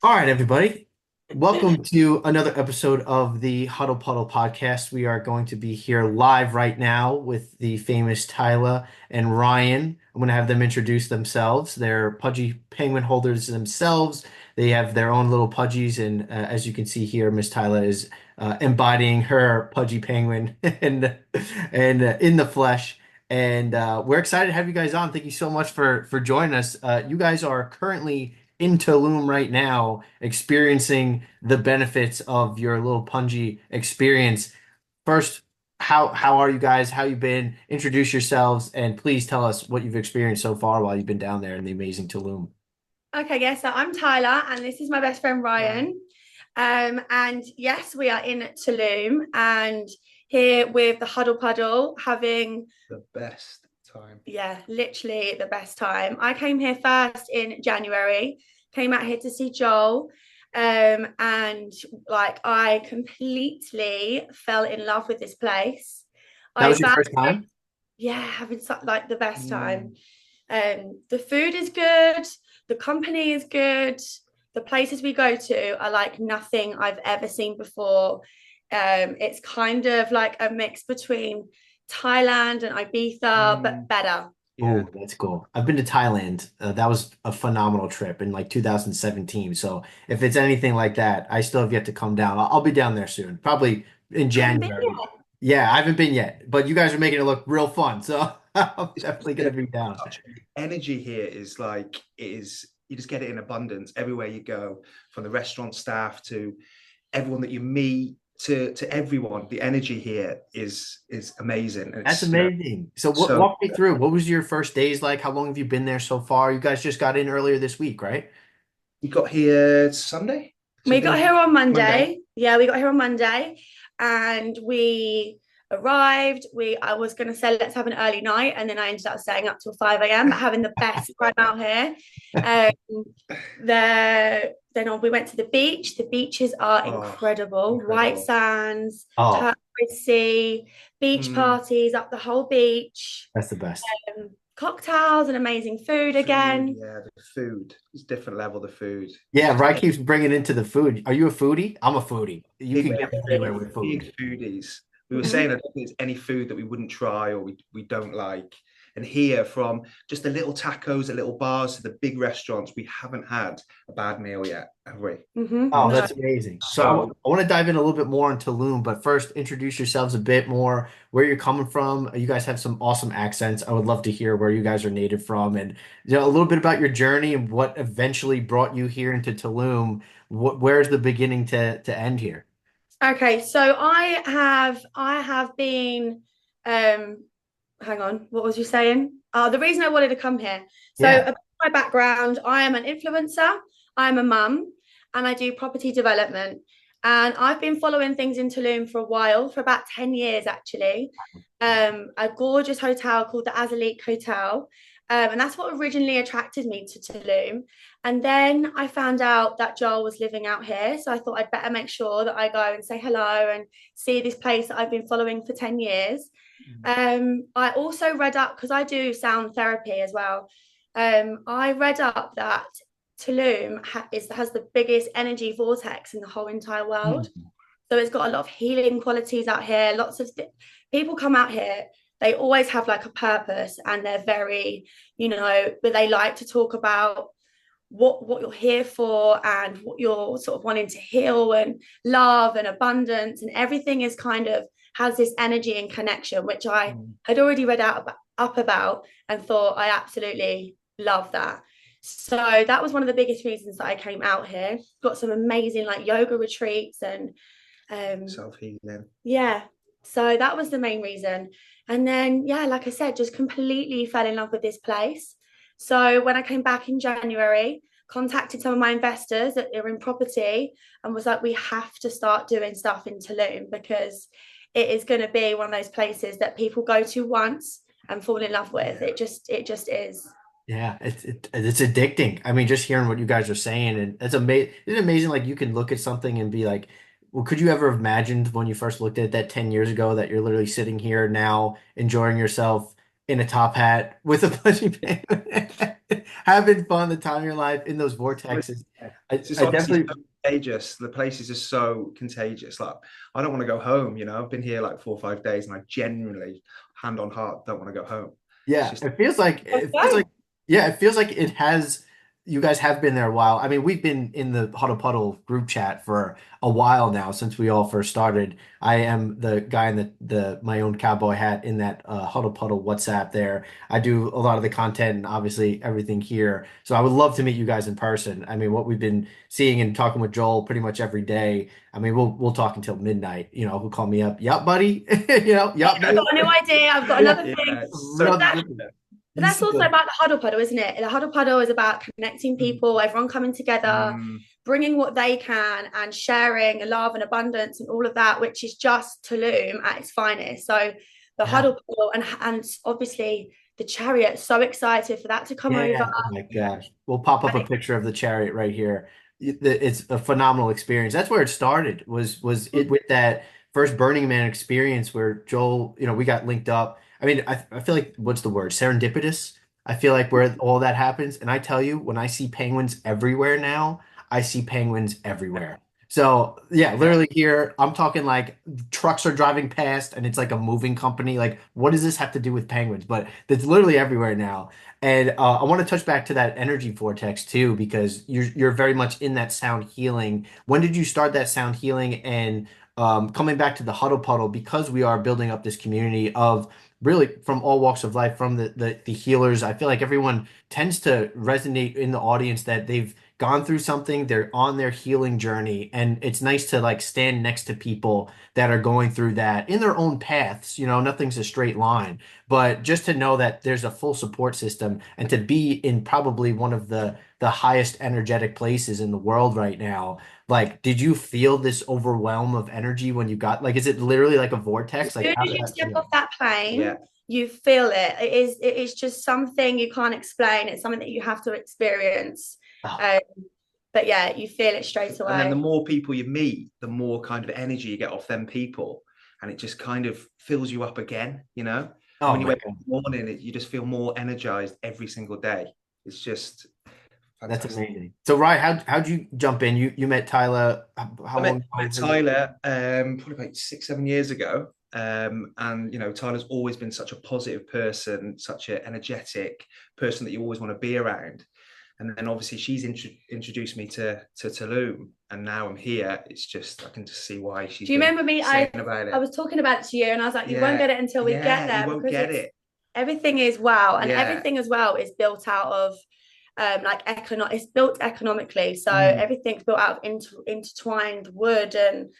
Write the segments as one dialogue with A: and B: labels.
A: All right, everybody. Welcome to another episode of the Huddle Puddle Podcast. We are going to be here live right now with the famous Tyla and Ryan. I'm going to have them introduce themselves. They're pudgy penguin holders themselves. They have their own little pudgies, and as you can see here, Miss Tyla is embodying her pudgy penguin and in the flesh. And we're excited to have you guys on. Thank you so much for joining us. You guys are currently in Tulum right now, experiencing the benefits of your little pungy experience. First, how are you guys? How you been? Introduce yourselves and please tell us what you've experienced so far while you've been down there in the amazing Tulum.
B: Okay, yes, so I'm Tyla and this is my best friend Ryan. And yes, we are in Tulum and here with the Huddle Puddle having,
C: The best time.
B: yeah, literally the best time. I came here first in January, came out here to see Joel. And like I completely fell in love with this place.
A: That
B: I
A: was your
B: found
A: first
B: it,
A: time?
B: yeah, like the best time.
C: Mm.
B: The food is good, the company is good, the places we go to are like nothing I've ever seen before. It's kind of like a mix between Thailand and Ibiza, but
C: Mm.
B: better.
C: Yeah.
A: Oh, that's cool. I've been to Thailand. That was a phenomenal trip in like 2017. So if it's anything like that, I still have yet to come down. I'll be down there soon, probably in
B: I haven't been
A: January.
B: yet.
A: Yeah, I haven't been yet, but you guys are making it look real fun. So I'm
C: It's
A: definitely
C: yeah,
A: gonna be down.
C: the energy here is like it is you just get it in abundance everywhere you go, from the restaurant staff to everyone that you meet to everyone. The energy here is amazing. And
A: That's
C: it's
A: amazing. So what
C: so
A: walk me through. What was your first days like? How long have you been there so far? You guys just got in earlier this week, right?
C: we got here Sunday.
B: We
C: Sunday,
B: got here on
C: Monday.
B: Monday. Yeah, we got here on Monday and we arrived. I was gonna say let's have an early night, and then I ended up staying up till 5 a.m. but having the best time out here. Um then we went to the beach. The beaches are
C: Oh,
B: incredible. White
C: incredible.
B: sands,
A: Oh,
B: turquoise sea, beach
C: Mm.
B: parties up the whole beach,
A: that's the best.
B: cocktails and amazing food
C: Food,
B: again.
C: yeah, the food. It's different level, the food.
A: Yeah,
C: Just
A: Ryan keeps bringing into the food. Are you a foodie? I'm a foodie. You
C: big,
A: can get me anywhere
B: Really.
A: with food.
C: big foodies. We were
B: Mhm.
C: saying I don't think there's any food that we wouldn't try or we don't like. And here, from just the little tacos at little bars to the big restaurants, we haven't had a bad meal yet, have we?
A: Oh,
B: No.
A: that's amazing. So
C: So
A: I want to dive in a little bit more into Loom, but first introduce yourselves a bit more, where you're coming from. You guys have some awesome accents. I would love to hear where you guys are native from and a little bit about your journey and what eventually brought you here into Tulum. Where's the beginning to end here?
B: Okay, so I have been hang on, what was you saying? The reason I wanted to come here. So
A: Yeah.
B: about my background, I am an influencer, I'm a mum, and I do property development. And I've been following things in Tulum for a while, for about 10 years actually. A gorgeous hotel called the Azaleek Hotel. And that's what originally attracted me to Tulum. And then I found out that Joel was living out here. So I thought I'd better make sure that I go and say hello and see this place that I've been following for 10 years. I also read up because I do sound therapy as well. I read up that Tulum has the biggest energy vortex in the whole entire world.
A: Hmm.
B: So it's got a lot of healing qualities out here. People come out here. They always have like a purpose, and they're very, but they like to talk about what you're here for and what you're sort of wanting to heal and love and abundance, and everything is kind of has this energy and connection, which I had already read up about and thought I absolutely love that. So that was one of the biggest reasons that I came out here. Got some amazing like yoga retreats and
C: self-healing.
B: yeah. So that was the main reason. And then, yeah, like I said, just completely fell in love with this place. So when I came back in January, contacted some of my investors that are in property and was like, we have to start doing stuff in Tulum because it is going to be one of those places that people go to once and fall in love with.
C: Yeah.
B: It just is.
A: Yeah, it's addicting. I mean, just hearing what you guys are saying, and it's amazing. It's amazing. Like you can look at something and be like, "Well, could you ever have imagined when you first looked at that 10 years ago that you're literally sitting here now enjoying yourself in a top hat with a pudgy penguin?" having fun, the time of your life in those vortexes.
C: It's just
A: I
C: honestly
A: definitely,
C: so contagious. The place is just so contagious. Like, I don't want to go home. I've been here like 4 or 5 days, and I genuinely, hand on heart, don't want to go home. It's
A: yeah,
C: just
B: Okay.
A: yeah, it feels like it has. You guys have been there a while. I mean, we've been in the Huddle Puddle group chat for a while now since we all first started. I am the guy in the my own cowboy hat in that Huddle Puddle WhatsApp there. I do a lot of the content and obviously everything here. So I would love to meet you guys in person. I mean, what we've been seeing and talking with Joel pretty much every day. I mean, we'll talk until midnight. He'll call me up. Yup, buddy. Yup,
B: I've got a new idea. I've got another thing.
C: yeah, it's so
B: But
A: real
B: that,
A: different.
B: but
A: You
B: that's
A: see
B: also
A: the
B: about the huddle puddle, isn't it? The huddle puddle is about connecting people, everyone coming together,
C: mm,
B: bringing what they can and sharing love and abundance and all of that, which is just Tulum at its finest. So the
A: yeah.
B: huddle puddle and obviously the chariot, so excited for that to come over.
A: Yeah, oh my gosh. We'll pop up a picture of the chariot right here. It's a phenomenal experience. That's where it started, was it with that first Burning Man experience where Joel, we got linked up. I mean, I feel like what's the word? Serendipitous. I feel like where all that happens. And I tell you, when I see penguins everywhere now, I see penguins everywhere. So yeah,
C: yeah.
A: literally here, I'm talking like trucks are driving past and it's like a moving company. Like, what does this have to do with penguins? But it's literally everywhere now. And I want to touch back to that energy vortex too, because you're very much in that sound healing. When did you start that sound healing? And coming back to the Huddle Puddle, because we are building up this community of really from all walks of life, from the healers. I feel like everyone tends to resonate in the audience that they've gone through something, they're on their healing journey, and it's nice to like stand next to people that are going through that in their own paths. Nothing's a straight line. But just to know that there's a full support system and to be in probably one of the highest energetic places in the world right now, like, did you feel this overwhelm of energy when you got like, is it literally like a
B: As
A: vortex? Like,
B: soon
A: how
B: as
A: did
B: you
A: that
B: step
A: feel?
B: off that
C: Yeah.
B: plane, you feel it. It is just something you can't explain. It's something that you have to experience.
A: Oh,
B: Um, but yeah, you feel it straight
C: And then the
B: away.
C: more people you meet, the more kind of energy you get off them people. And it just kind of fills you up again. And
A: oh
C: when you
A: my
C: wake up
A: God,
C: in the morning, you just feel more energized every single day. It's just
A: that's
C: fantastic.
A: amazing. So, Ryan, how'd you jump in? You met Tyla how
C: I met,
A: long
C: I
A: ago
C: met
A: has it been?
C: Tyler probably about 6, 7 years ago. And Tyler's always been such a positive person, such an energetic person that you always want to be around. And then obviously she's introduced me to Tulum, and now I'm here. It's just I can just see why she's
B: Do you
C: been
B: remember me?
C: saying
B: I
C: about
B: I
C: it.
B: was talking about it to you, and I was like, you won't
C: Yeah,
B: get it until we get
C: yeah, you
B: there
C: won't
B: because
C: get
B: it's
C: it.
B: everything is wow, and
C: Yeah.
B: everything as well is built out of it's built economically, so
C: Mm,
B: everything's built out of intertwined wood, and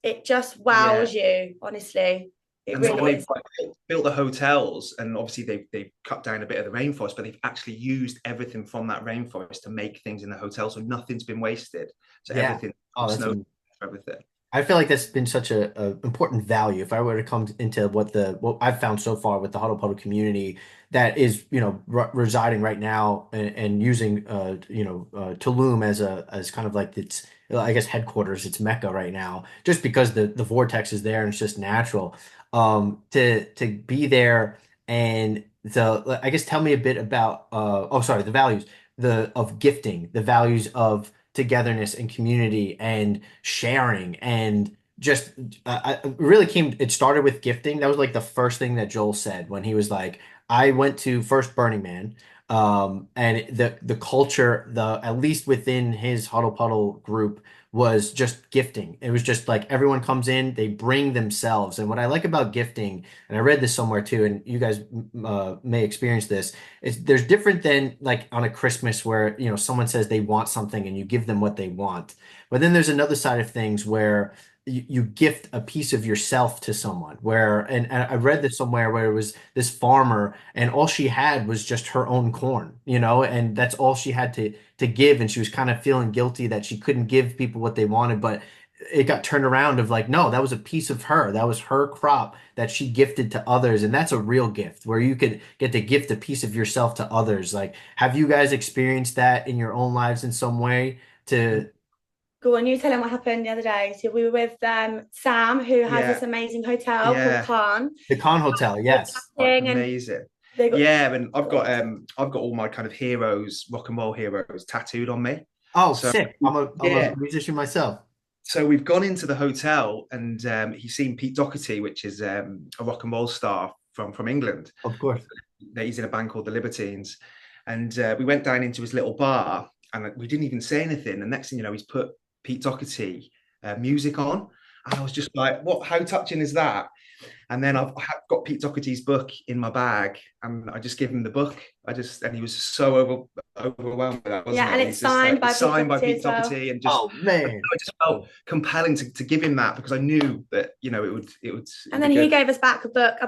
B: it just
C: yeah.
B: wows you. Honestly, it
C: And so
B: really
C: when they've
B: is.
C: built the hotels, and obviously they've cut down a bit of the rainforest, but they've actually used everything from that rainforest to make things in the hotel, so nothing's been wasted. So
A: Yeah.
C: everything,
A: Oh, that's
C: snow,
A: amazing.
C: everything.
A: I feel like that's been such a important value. If I were to come into what I've found so far with the Huddle Puddle community that is, residing right now and using Tulum as kind of like its, I guess, headquarters, its mecca right now, just because the vortex is there and it's just natural. To be there and I guess tell me a bit about oh, sorry, the values of gifting, the values of togetherness and community and sharing and just it started with gifting. That was like the first thing that Joel said when he was like, I went to first Burning Man, and the culture, the at least within his Huddle Puddle group, was just gifting. It was just like everyone comes in, they bring themselves. And what I like about gifting, and I read this somewhere too, and you guys may experience this, is there's different than like on a Christmas where someone says they want something and you give them what they want. But then there's another side of things where you gift a piece of yourself to someone where and I read this somewhere where it was this farmer and all she had was just her own corn, and that's all she had to give, and she was kind of feeling guilty that she couldn't give people what they wanted, but it got turned around of like, no, that was a piece of her, that was her crop that she gifted to others, and that's a real gift where you could get to gift a piece of yourself to others. Like, have you guys experienced that in your own lives in some way to
B: Go on, you tell him what happened the other day. So we were with Sam, who has
C: Yeah,
B: this amazing hotel called
C: yeah.
B: Khan.
A: the Con Hotel?
B: We were
A: Yes.
C: Oh, it's
B: chatting, and
C: amazing. Yeah, and I've got all my kind of heroes, rock and roll heroes tattooed on me.
A: Oh,
C: So
A: sick. I'm a
C: yeah.
A: musician myself.
C: So we've gone into the hotel and he's seen Pete Doherty, which is a rock and roll star from England.
A: Of course.
C: He's in a band called the Libertines. And we went down into his little bar and we didn't even say anything. And next thing you know, he's put Pete Doherty music on. And I was just like, what, how touching is that? And then I've got Pete Doherty's book in my bag, and I just gave him the book. And he was so overwhelmed by that, wasn't
B: and
C: it?
B: it's signed by
C: Pete Doherty, and just,
A: oh man,
C: I just felt compelling to give him that because I knew that it would.
B: And then he gave us back a book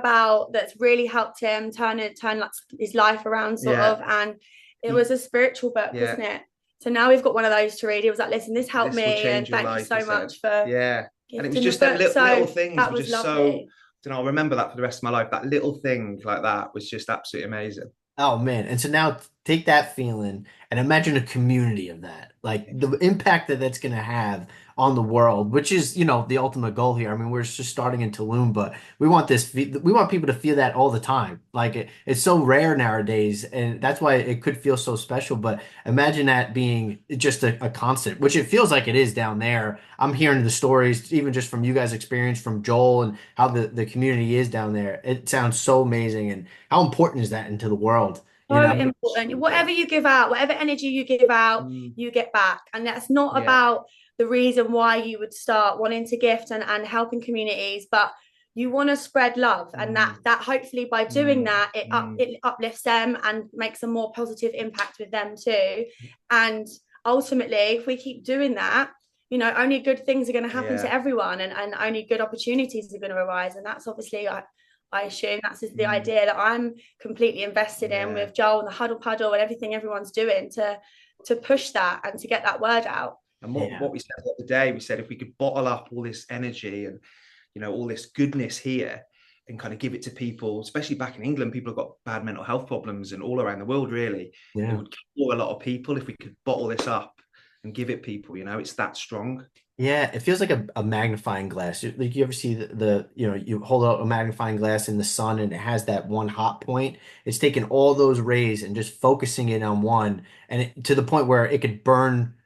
B: that's really helped him turn like his life around, sort of, and it was a spiritual book, wasn't it? So now we've got one of those to read. He was like, "Listen, this helped me, and thank you so much for."
C: And it was just that little things
B: that
C: were
B: was
C: just
B: lovely.
C: so. I'll remember that for the rest of my life. That little thing like that was just absolutely amazing.
A: oh man. And so now take that feeling and imagine a community of that, like the impact that that's going to have on the world, which is, the ultimate goal here. I mean, we're just starting in Tulum, but we want we want people to feel that all the time. Like it's so rare nowadays, and that's why it could feel so special. But imagine that being just a constant, which it feels like it is down there. I'm hearing the stories, even just from you guys' experience, from Joel, and how the community is down there. It sounds so amazing, and how important is that into the world?
B: So important. Whatever you give out, whatever energy you give out, you get back. And that's not about the reason why you would start wanting to gift and helping communities, but you want to spread love, and that hopefully by doing that it uplifts them and makes a more positive impact with them too. And ultimately, if we keep doing that, only good things are going to happen to everyone, and only good opportunities are going to arise. And that's obviously I assume that's the idea that I'm completely invested in with Joel and the Huddle Puddle and everything everyone's doing to push that and to get that word out.
C: And what we said the other day, we said if we could bottle up all this energy and all this goodness here and kind of give it to people, especially back in England, people have got bad mental health problems, and all around the world really. It would cure a lot of people if we could bottle this up and give it people. It's that strong.
A: Yeah, it feels like a magnifying glass. Like you ever see you hold out a magnifying glass in the sun and it has that one hot point. It's taking all those rays and just focusing it on one, and to the point where it could burn,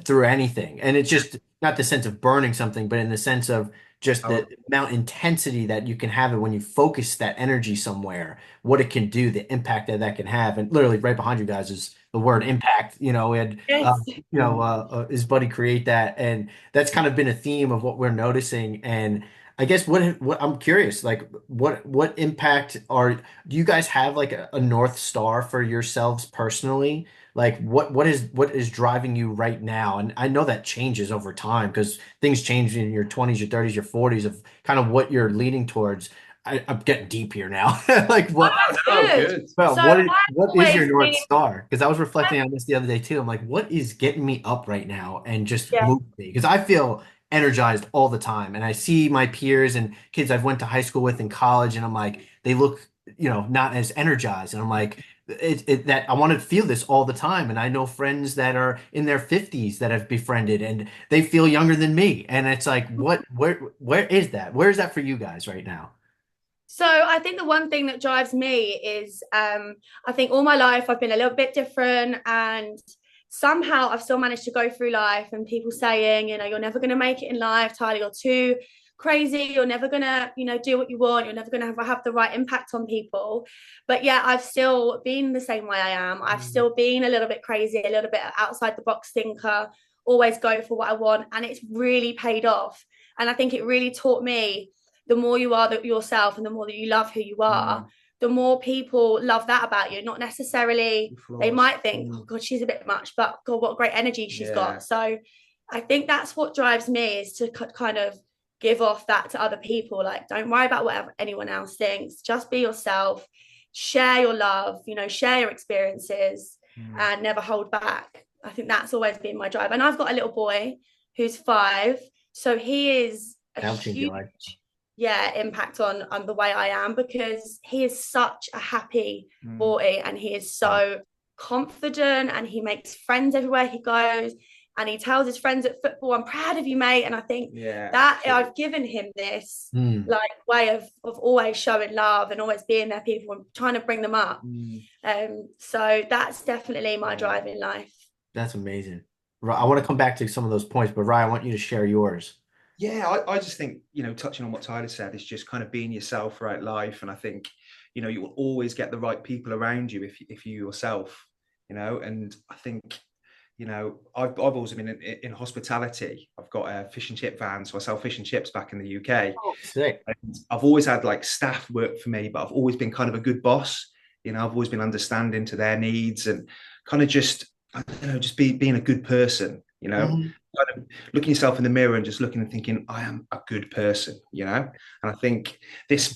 A: through anything. And it's just not the sense of burning something, but in the sense of just the amount of intensity that you can have it when you focus that energy somewhere, what it can do, the impact that can have. And literally right behind you guys is the word impact. We had his buddy create that, and that's kind of been a theme of what we're noticing. And I guess what I'm curious, like what impact do you guys have, like a North Star for yourselves personally? Like what is driving you right now? And I know that changes over time because things change in your 20s, your 30s, your 40s of kind of what you're leaning towards. I'm getting deep here now. Like what?
B: Good.
A: Well, what is your North Star? Because I was reflecting on this the other day too. I'm like, what is getting me up right now and just move me? Because I feel energized all the time, and I see my peers and kids I've went to high school with in college, and I'm like, they look, not as energized, and I'm like, that I want to feel this all the time. And I know friends that are in their 50s that have befriended, and they feel younger than me, and it's like, where is that? Where is that for you guys right now?
B: So I think the one thing that drives me is I think all my life I've been a little bit different, and somehow I've still managed to go through life, and people saying, you're never going to make it in life, Tyler, you're too crazy, you're never going to, do what you want, you're never going to have the right impact on people. But yeah, I've still been the same way I am. I've still been a little bit crazy, a little bit outside the box thinker, always go for what I want, and it's really paid off. And I think it really taught me, the more you are yourself and the more that you love who you are, the more people love that about you. Not necessarily, they might think, oh God, she's a bit much, but God, what great energy she's got. So I think that's what drives me, is to kind of give off that to other people. Like, don't worry about what anyone else thinks. Just be yourself, share your love, share your experiences, and never hold back. I think that's always been my drive. And I've got a little boy who's 5. So he is a huge impact on the way I am, because he is such a happy boy, and he is so confident, and he makes friends everywhere he goes. and he tells his friends at football, I'm proud of you, mate. And I think
C: Yeah.
B: that I've given him this
A: Mm.
B: like way of always showing love and always being there people and trying to bring them up. So that's definitely my drive in life.
A: That's amazing. I want to come back to some of those points, but Ryan, I want you to share yours.
C: Yeah, I just think, touching on what Tyler said, is just kind of being yourself throughout life. And I think, you will always get the right people around you if you yourself, and I think, I've always been in hospitality. I've got a fish and chip van, so I sell fish and chips back in the UK.
A: Oh, sick.
C: And I've always had like staff work for me, but I've always been kind of a good boss. I've always been understanding to their needs and kind of just, I don't know, just being a good person, kind of looking yourself in the mirror and just looking and thinking, I am a good person, And I think this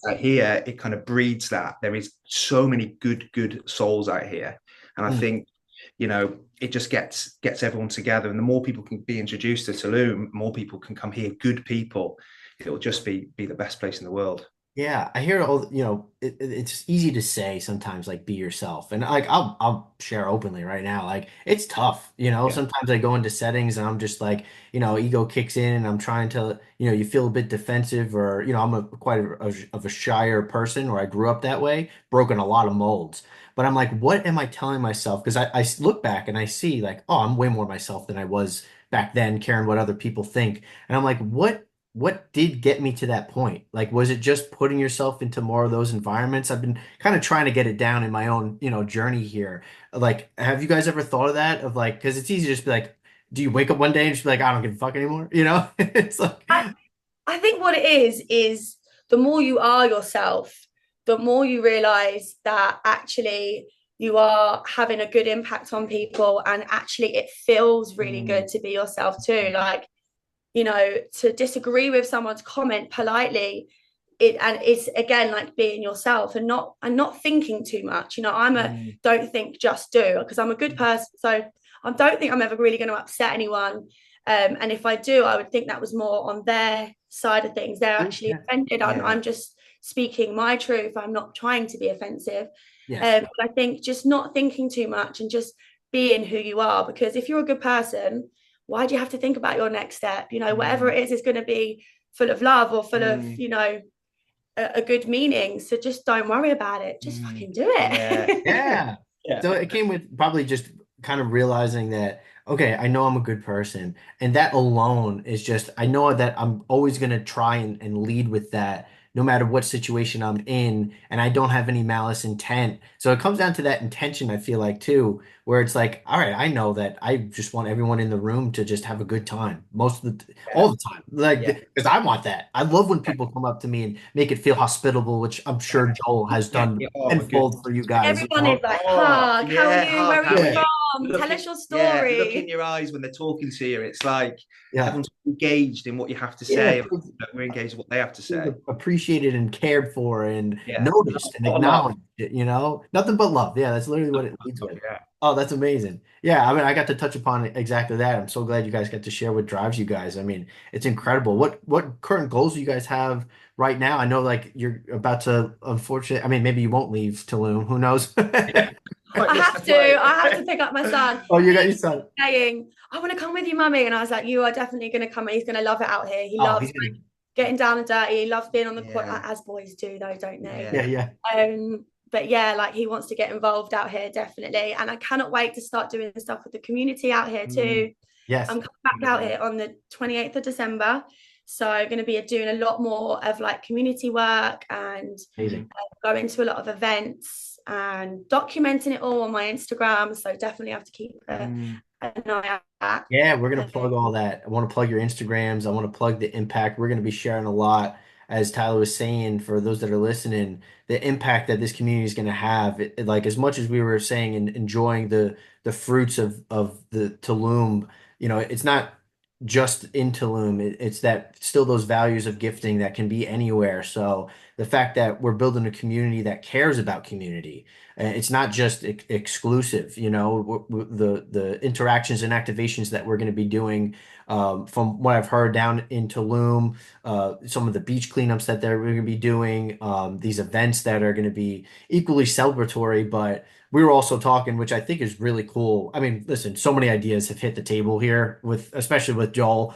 C: out here, it kind of breeds that. There is so many good souls out here. And I think, it just gets everyone together. And the more people can be introduced to Tulum, more people can come here, good people. It'll just be the best place in the world.
A: Yeah, I hear all, it's easy to say sometimes, like, be yourself. And like, I'll share openly right now. Like, it's tough,
C: Yeah.
A: sometimes I go into settings and I'm just like, ego kicks in and I'm trying to, you feel a bit defensive or, I'm quite of a shyer person, or I grew up that way, broken a lot of molds. But I'm like, what am I telling myself? Because I look back and I see like, oh, I'm way more myself than I was back then, caring what other people think. And I'm like, what did get me to that point? Like, was it just putting yourself into more of those environments? I've been kind of trying to get it down in my own, journey here. Like, have you guys ever thought of that? Of like, because it's easy to just be like, do you wake up one day and just be like, I don't give a fuck anymore? It's like,
B: I think what it is the more you are yourself, the more you realize that actually you are having a good impact on people, and actually it feels really good to be yourself too. Like, to disagree with someone's comment politely, it's again like being yourself and not thinking too much. Don't think, just do, because I'm a good person. So I don't think I'm ever really going to upset anyone. And if I do, I would think that was more on their side of things. They're actually offended. I'm just speaking my truth. I'm not trying to be offensive. But I think just not thinking too much and just being who you are, because if you're a good person, why do you have to think about your next step? Whatever it is going to be full of love or full of, a good meaning. So just don't worry about it. Just fucking do it.
A: Yeah. So it came with probably just kind of realizing that, okay, I know I'm a good person. And that alone is just, I know that I'm always going to try and lead with that no matter what situation I'm in. And I don't have any malice intent. So it comes down to that intention, I feel like, too, where it's like, all right, I know that I just want everyone in the room to just have a good time all the time. Like, because I want that. I love when people come up to me and make it feel hospitable, which I'm sure Joel has done tenfold for you guys.
B: Everyone is like, hug, how are you? Where are you from? Tell us your story.
C: Look in your eyes when they're talking to you. It's like everyone's engaged in what you have to say. We're engaged in what they have to say.
A: Appreciated and cared for and noticed and acknowledged it, Nothing but love. Yeah, that's literally what it leads with.
C: Yeah.
A: Oh, that's amazing. Yeah, I mean, I got to touch upon exactly that. I'm so glad you guys got to share what drives you guys. I mean, it's incredible. What current goals do you guys have right now? I know like you're about to, unfortunately, I mean, maybe you won't leave Tulum. Who knows?
B: I have to pick up my son.
A: Oh, you got your son.
B: Saying, I want to come with you, mummy. And I was like, you are definitely going to come and he's going to love it out here. He loves getting down and dirty. He loves being on the court, as boys do though, don't they?
A: Yeah.
B: But yeah, like he wants to get involved out here, definitely. And I cannot wait to start doing stuff with the community out here too.
A: Yes.
B: I'm coming back out here on the 28th of December. So I'm going to be doing a lot more of like community work and going to a lot of events and documenting it all on my Instagram. So definitely have to keep an eye out.
A: Yeah, we're going to plug all that. I want to plug your Instagrams. I want to plug the impact. We're going to be sharing a lot, as Tyler was saying, for those that are listening, the impact that this community is going to have. Like, as much as we were saying and enjoying the fruits of the Tulum, it's not just in Tulum. It's that still those values of gifting that can be anywhere. So the fact that we're building a community that cares about community, it's not just exclusive, the interactions and activations that we're going to be doing, from what I've heard down in Tulum, some of the beach cleanups that they're going to be doing, these events that are going to be equally celebratory, but we were also talking, which I think is really cool. I mean, listen, so many ideas have hit the table here with, especially with Joel.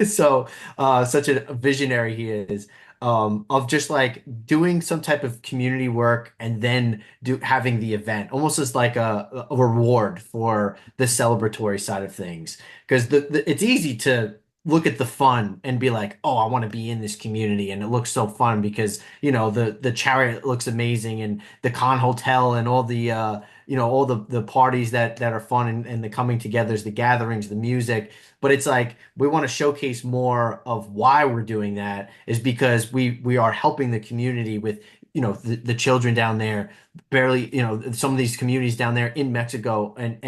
A: So, such a visionary he is, of just like doing some type of community work and then having the event almost as like a reward for the celebratory side of things. Because it's easy to look at the fun and be like, oh, I want to be in this community, and it looks so fun because the chariot looks amazing, and the con hotel, and all the all the parties that are fun, and the coming togethers, the gatherings, the music. But it's like we want to showcase more of why we're doing that is because we are helping the community with the children down there, barely, some of these communities down there in Mexico and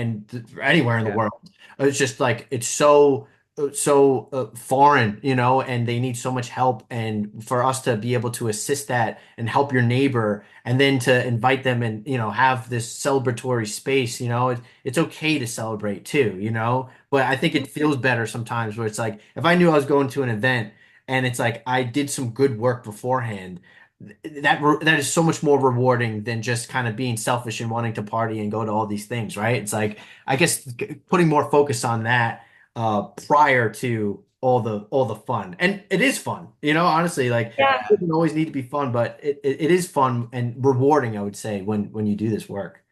A: anywhere in the
C: Yeah.
A: world. It's just like it's so foreign, and they need so much help. And for us to be able to assist that and help your neighbor, and then to invite them and, have this celebratory space, it's okay to celebrate too, but I think it feels better sometimes where it's like, if I knew I was going to an event and it's like I did some good work beforehand, that is so much more rewarding than just kind of being selfish and wanting to party and go to all these things, right? It's like, I guess putting more focus on that prior to all the fun. And it is fun, honestly, like
B: Yeah.
A: it doesn't always need to be fun, but it is fun and rewarding, I would say, when you do this work.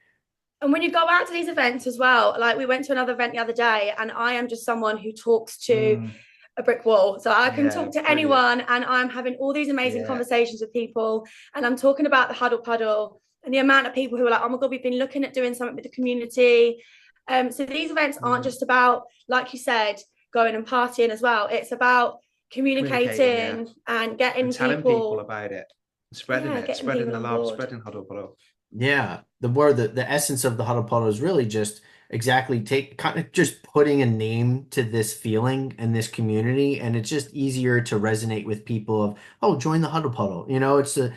B: And when you go out to these events as well, like we went to another event the other day, and I am just someone who talks to a brick wall. So I can talk to
C: brilliant.
B: anyone, and I'm having all these amazing conversations with people, and I'm talking about the Huddle Puddle and the amount of people who are like, oh my God, we've been looking at doing something with the community. So these events aren't just about, like you said, going and partying as well. It's about communicating and getting
C: and telling people about it, spreading spreading the love, spreading Huddle Puddle.
A: Yeah, the essence of the Huddle Puddle is really just exactly kind of just putting a name to this feeling and this community, and it's just easier to resonate with people of, oh, join the Huddle Puddle. It's a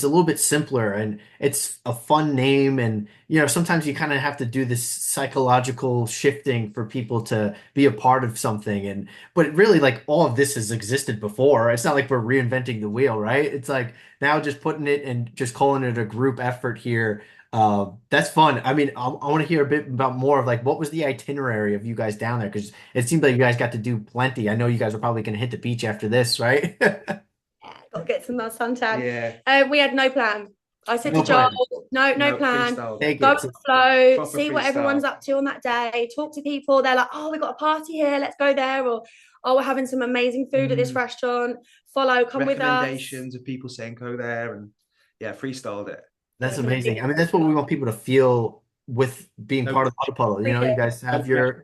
A: little bit simpler, and it's a fun name, and sometimes you kind of have to do this psychological shifting for people to be a part of something, but really, like, all of this has existed before. It's not like we're reinventing the wheel, right? It's like now just putting it and just calling it a group effort here. That's fun. I mean, I want to hear a bit about more of like what was the itinerary of you guys down there? Because it seemed like you guys got to do plenty. I know you guys are probably going to hit the beach after this, right?
B: Yeah, got to get some more suntan.
C: Yeah.
B: We had no plan. I said
A: No
B: to Joel,
A: plan.
B: no plan.
A: Take
B: Go
A: it.
B: with the flow,
C: Proper
B: see what
C: freestyle.
B: everyone's up to on that day. Talk to people. They're like, oh, we got a party here. Let's go there. Or, oh, we're having some amazing food at this restaurant. Follow, come with us.
C: Recommendations of people saying go there, and freestyled it.
A: That's amazing. I mean, that's what we want people to feel with being part of the Huddle Puddle. You guys have you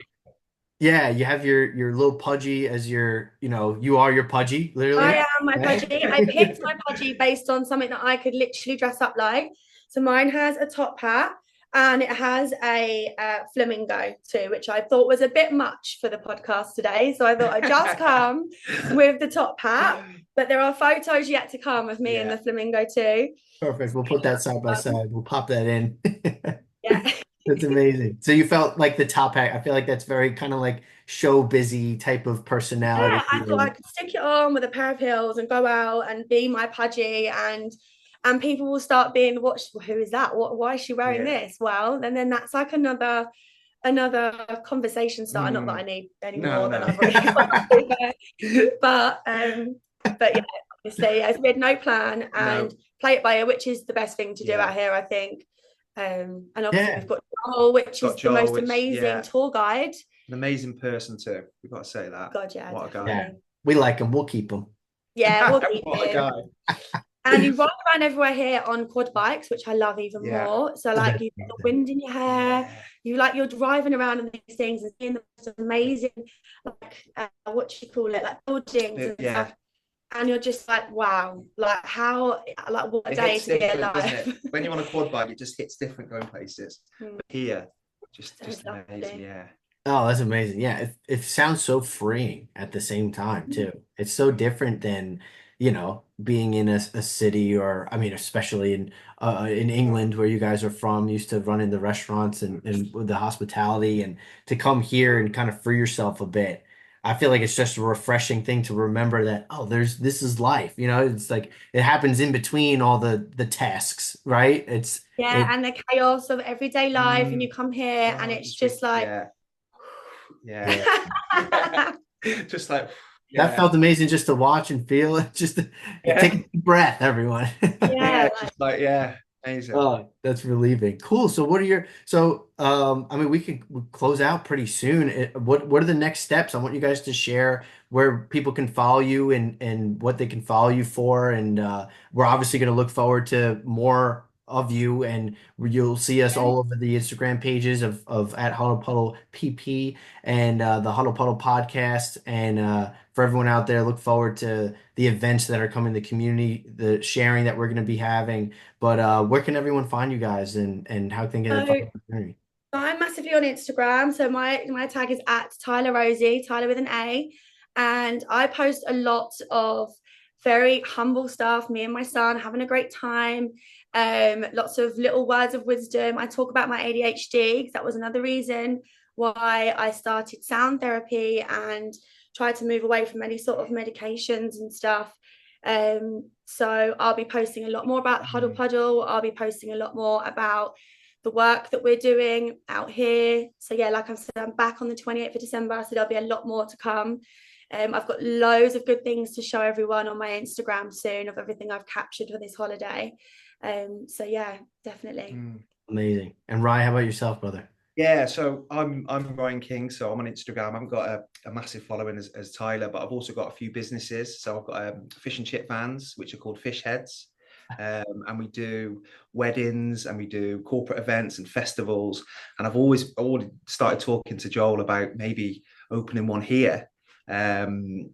A: have your little pudgy as your, you are your pudgy, literally.
B: I am my pudgy. I picked my pudgy based on something that I could literally dress up like. So mine has a top hat and it has a flamingo too, which I thought was a bit much for the podcast today. So I thought I'd just come with the top hat, but there are photos yet to come of me in the flamingo too.
A: Perfect. We'll put that side by side. We'll pop that in.
B: Yeah.
A: That's amazing. So you felt like the top hat. I feel like that's very kind of like show busy type of personality.
B: Yeah, I thought I could stick it on with a pair of heels and go out and be my pudgy, and people will start being, who is that? Why is she wearing this? Well, and then that's like another conversation starter. Not that I need any more than I've already got. But yeah, obviously, as we had no plan and play it by ear, which is the best thing to do out here, I think. And obviously we've got Joel, which is the most amazing tour guide.
C: An amazing person too. We've got to say that.
B: God, yeah.
C: What a guy.
A: Yeah. We like him. We'll keep him.
B: Yeah, we'll keep
C: What a
B: him.
C: guy.
B: And you ride around everywhere here on quad bikes, which I love even more. So like you've got the wind in your hair, you're driving around in these things and seeing the most amazing, like what do you call it, like buildings and stuff. And you're just like, wow, like how, like what a day to be alive.
C: When you're on a quad bike, it just hits different going places. But here, just amazing,
A: Oh, that's amazing. Yeah, it sounds so freeing at the same time too. It's so different than, being in a city, or I mean, especially in England where you guys are from, used to running the restaurants and with the hospitality, and to come here and kind of free yourself a bit. I feel like it's just a refreshing thing to remember that, oh, this is life. It's like it happens in between all the tasks, right?
B: Yeah, and the chaos of everyday life, and you come here and
C: God,
B: it's just like,
C: yeah,
A: Yeah.
C: yeah. Just like,
A: That
C: yeah,
A: felt amazing just to watch and feel. Just take a
C: yeah,
A: deep breath, everyone.
C: yeah,
B: yeah,
C: just like, yeah, amazing.
A: Oh, that's relieving. Cool. So I mean, we close out pretty soon. What are the next steps? I want you guys to share where people can follow you and what they can follow you for. And we're obviously going to look forward to more of you, and you'll see us
B: yeah.
A: all over the Instagram pages of at Huddle Puddle PP and the Huddle Puddle podcast. And for everyone out there, look forward to the events that are coming, the community, the sharing that we're going to be having. But where can everyone find you guys and how can they
B: So
A: find the journey?
B: I'm massively on Instagram. So my tag is at Tyla Rosie, Tyla with an A. And I post a lot of very humble stuff, me and my son having a great time. Lots of little words of wisdom. I talk about my ADHD because that was another reason why I started sound therapy and tried to move away from any sort of medications and stuff. So I'll be posting a lot more about Huddle Puddle. I'll be posting a lot more about the work that we're doing out here. So yeah, like I said, I'm back on the 28th of December, so there'll be a lot more to come. I've got loads of good things to show everyone on my Instagram soon of everything I've captured for this holiday. So yeah, definitely.
A: Amazing. And Ryan, how about yourself, brother?
C: Yeah, so I'm Ryan King, so I'm on Instagram. I haven't got a massive following as Tyler, but I've also got a few businesses. So I've got fish and chip vans, which are called Fish Heads, and we do weddings and we do corporate events and festivals. And I've already started talking to Joel about maybe opening one here, and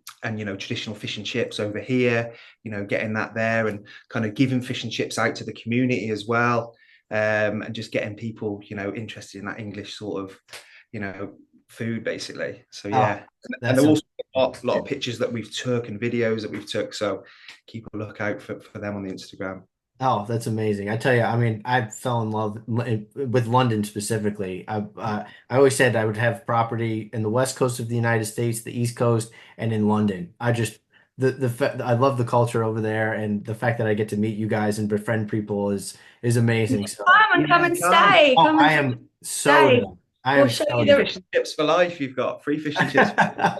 C: traditional fish and chips over here. Getting that there and kind of giving fish and chips out to the community as well. And just getting people, interested in that English sort of, food basically. So
A: Oh,
C: yeah, and
A: that's
C: there also a lot of pictures that we've took and videos that we've took. So keep a lookout for them on the Instagram.
A: that's amazing. I tell you, I mean, I fell in love with London specifically. I always said I would have property in the west coast of the United States, the east coast, and in London. I love the culture over there, and the fact that I get to meet you guys and befriend people is amazing. So,
B: Come and come
C: Yeah,
B: and
C: come.
B: stay.
A: oh,
B: Come
A: I
B: and
A: am so
B: stay.
A: down. I
B: We'll
A: am
B: show
A: so
B: you
C: Free
B: the
C: fish and chips for life. You've got free fish and chips.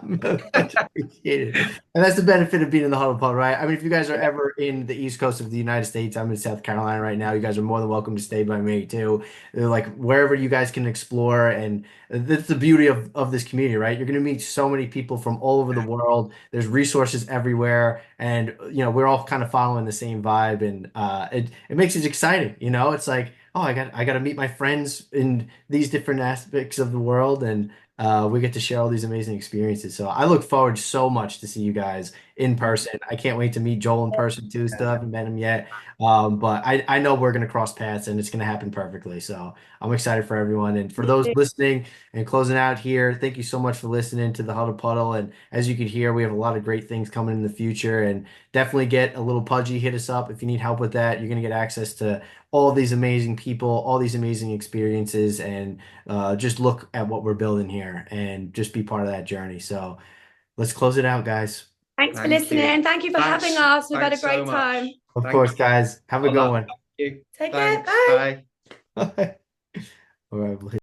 A: Much appreciated. And that's the benefit of being in the Huddle Pod, right? I mean, if you guys are
C: Yeah.
A: ever in the East Coast of the United States, I'm in South Carolina right now. You guys are more than welcome to stay by me too. Like wherever you guys can explore, and that's the beauty of this community, right? You're going to meet so many people from all over the world. There's resources everywhere, and we're all kind of following the same vibe, and it makes it exciting. It's like, oh, I got to meet my friends in these different aspects of the world, and we get to share all these amazing experiences. So I look forward so much to see you guys in person. I can't wait to meet Joel in person too. Still haven't met him yet. But I know we're going to cross paths and it's going to happen perfectly. So I'm excited for everyone. And for those listening and closing out here, thank you so much for listening to the Huddle Puddle. And as you can hear, we have a lot of great things coming in the future. And definitely get a little pudgy. Hit us up if you need help with that. You're going to get access to all these amazing people, all these amazing experiences, and just look at what we're building here and just be part of that journey. So let's close it out, guys.
B: Thanks for
C: Thank you.
B: listening. Thank you for having
C: Thanks.
B: us. We've had a
C: Thanks so
B: great
C: much.
B: time.
A: Of
C: Thank
A: course,
C: you.
A: guys. Have a
C: Love
A: good
C: that.
A: one.
C: Thank you.
B: Take care.
C: Thanks.
B: Bye.
C: Bye.
A: All right.